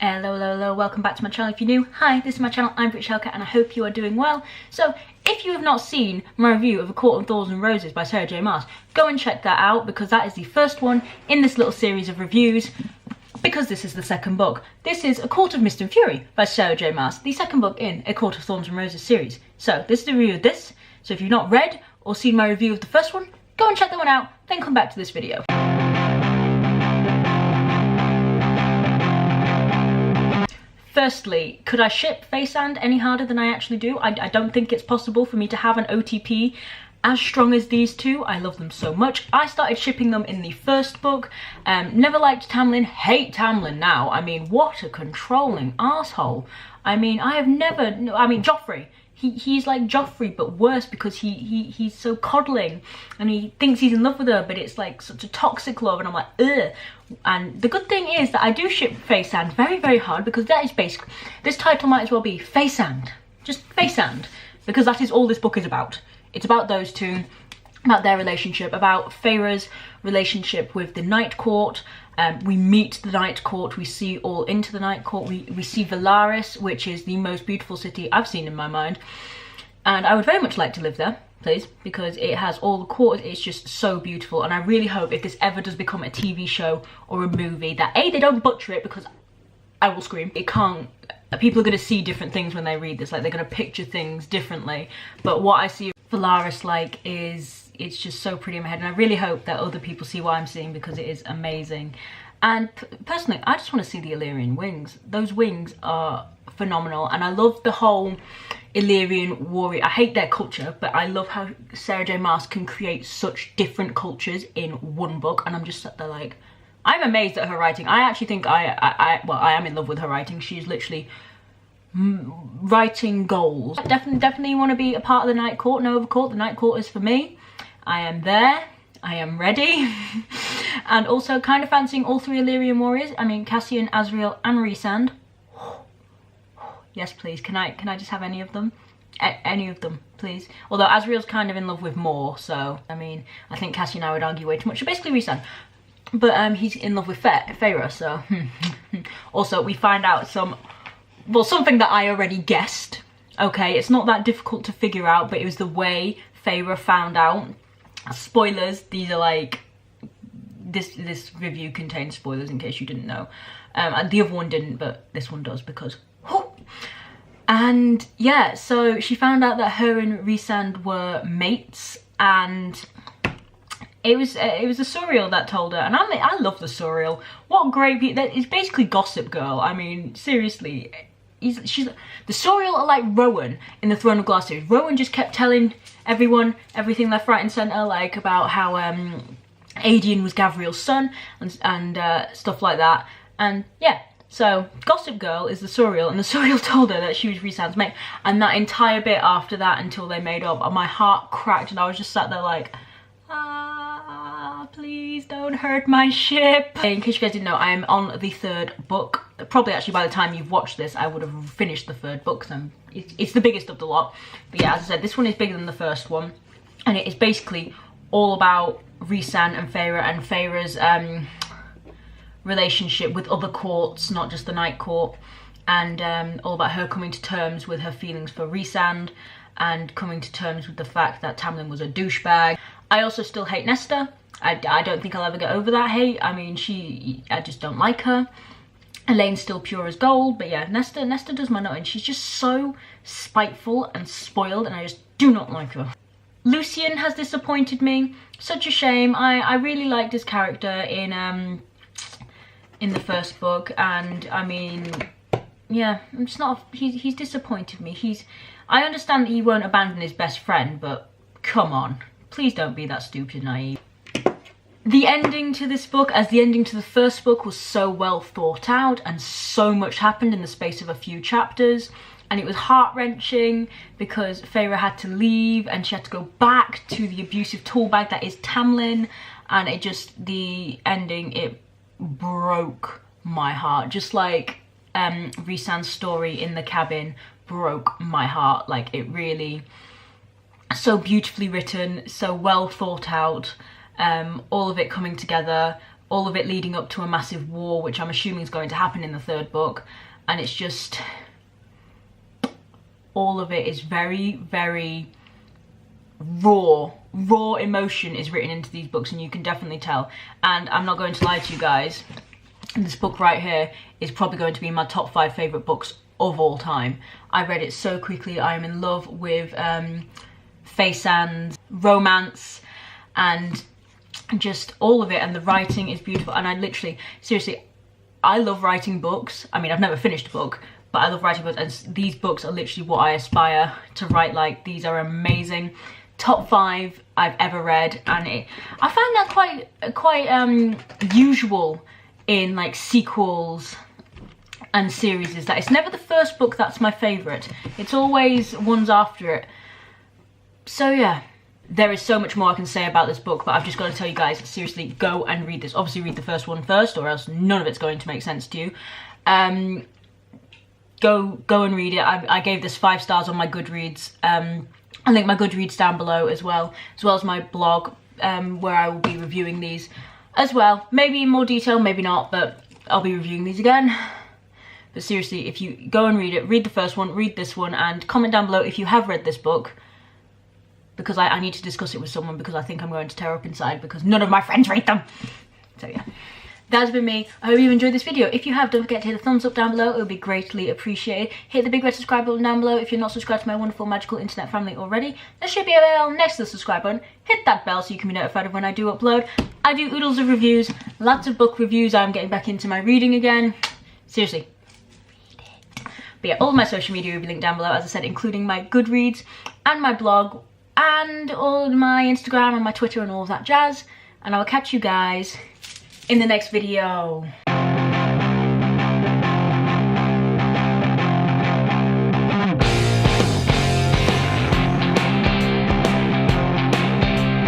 Hello, welcome back to my channel. If you're new, hi, this is my channel, I'm British Hellcat, and I hope you are doing well. So, if you have not seen my review of A Court of Thorns and Roses by Sarah J Maas, go and check that out, because that is the first one in this little series of reviews, because this is the second book. This is A Court of Mist and Fury by Sarah J Maas, the second book in A Court of Thorns and Roses series. So, this is the review of this, so if you've not read or seen my review of the first one, go and check that one out, then come back to this video. Firstly, could I ship Faysand any harder than I actually do? I don't think it's possible for me to have an OTP as strong as these two. I love them so much. I started shipping them in the first book. Never liked Tamlin, hate Tamlin now. I mean, what a controlling arsehole. I mean, Joffrey. He's like Joffrey, but worse, because he's so coddling and he thinks he's in love with her, but it's like such a toxic love, and I'm like, ugh. And the good thing is that I do ship Faysand very, very hard, because that is basic. This title might as well be Faysand. Just Faysand. Because that is all this book is about. It's about those two, about their relationship, about Feyre's relationship with the Night Court. We meet the Night Court, we see all into the Night Court, we see Valaris, which is the most beautiful city I've seen in my mind. And I would very much like to live there, please, because it has all the court, it's just so beautiful. And I really hope if this ever does become a TV show or a movie, that A, they don't butcher it, because I will scream. It can't, people are going to see different things when they read this, like they're going to picture things differently. But what I see Valaris like is, it's just so pretty in my head, and I really hope that other people see what I'm seeing, because it is amazing. And personally, I just want to see the Illyrian wings. Those wings are phenomenal, and I love the whole Illyrian warrior. I hate their culture, but I love how Sarah J Maas can create such different cultures in one book, and I'm just sat there like, I'm amazed at her writing. I actually think I am in love with her writing. She's literally writing goals. Definitely want to be a part of the Night Court, Nova Court. The Night Court is for me. I am there. I am ready. And also kind of fancying all three Illyrian warriors. I mean, Cassian, Azriel and Rhysand. Yes, please. Can I just have any of them? Any of them, please. Although Azriel's kind of in love with more, so I mean, I think Cassian, I would argue way too much. So basically Rhysand. But he's in love with Feyre, so also we find out something that I already guessed. Okay, it's not that difficult to figure out, but it was the way Feyre found out. Spoilers, these are like, this review contains spoilers in case you didn't know. And the other one didn't, but this one does, because and yeah, so she found out that her and Rhysand were mates, and it was the Suriel that told her. And I love the Suriel. What great people. It's basically Gossip Girl. I mean, seriously, the Suriel are like Rowan in the Throne of Glass series. Rowan just kept telling everyone everything left, right and centre, like about how Aedion was Gavriel's son and stuff like that. And yeah, so Gossip Girl is the Suriel, and the Suriel told her that she was Rhysand's mate. And that entire bit after that, until they made up, my heart cracked, and I was just sat there like, please don't hurt my ship. In case you guys didn't know, I am on the third book. Probably actually by the time you've watched this, I would have finished the third book, because it's the biggest of the lot. But yeah, as I said, this one is bigger than the first one, and it is basically all about Rhysand and Feyre's relationship with other courts, not just the Night Court, and all about her coming to terms with her feelings for Rhysand, and coming to terms with the fact that Tamlin was a douchebag. I also still hate Nesta. I don't think I'll ever get over that hate. I mean, I just don't like her. Elaine's still pure as gold, but yeah, Nesta does my nutting. She's just so spiteful and spoiled, and I just do not like her. Lucien has disappointed me. Such a shame. I really liked his character in the first book, and I mean, yeah, I'm just not. He's disappointed me. I understand that he won't abandon his best friend, but come on, please don't be that stupid and naive. The ending to this book, as the ending to the first book, was so well thought out, and so much happened in the space of a few chapters, and it was heart-wrenching because Feyre had to leave and she had to go back to the abusive tool bag that is Tamlin, and the ending, it broke my heart. Just like Rhysand's story in the cabin broke my heart. Like, it really, so beautifully written, so well thought out. All of it coming together, all of it leading up to a massive war, which I'm assuming is going to happen in the third book. And it's just, all of it is very, very raw emotion is written into these books, and you can definitely tell. And I'm not going to lie to you guys, this book right here is probably going to be my top 5 favourite books of all time. I read it so quickly. I am in love with Faisand's romance and just all of it, and the writing is beautiful. And I literally, seriously, I love writing books. I mean, I've never finished a book, but I love writing books, and these books are literally what I aspire to write like. These are amazing. Top 5 I've ever read, and I find that quite usual in like sequels and series, is that it's never the first book that's my favourite. It's always ones after it. So yeah, there is so much more I can say about this book, but I've just got to tell you guys, seriously, go and read this. Obviously read the first one first, or else none of it's going to make sense to you. Go and read it. I gave this 5 stars on my Goodreads. I'll link my Goodreads down below as well as my blog, where I will be reviewing these as well. Maybe in more detail, maybe not, but I'll be reviewing these again. But seriously, if you go and read it, read the first one, read this one, and comment down below if you have read this book, because I need to discuss it with someone, because I think I'm going to tear up inside because none of my friends read them. So yeah, that's been me. I hope you enjoyed this video. If you have, don't forget to hit the thumbs up down below. It would be greatly appreciated. Hit the big red subscribe button down below if you're not subscribed to my wonderful magical internet family already. There should be a bell next to the subscribe button. Hit that bell so you can be notified of when I do upload. I do oodles of reviews, lots of book reviews. I'm getting back into my reading again. Seriously, read it. But yeah, all of my social media will be linked down below, as I said, including my Goodreads and my blog and all my Instagram and my Twitter and all of that jazz. And I will catch you guys in the next video.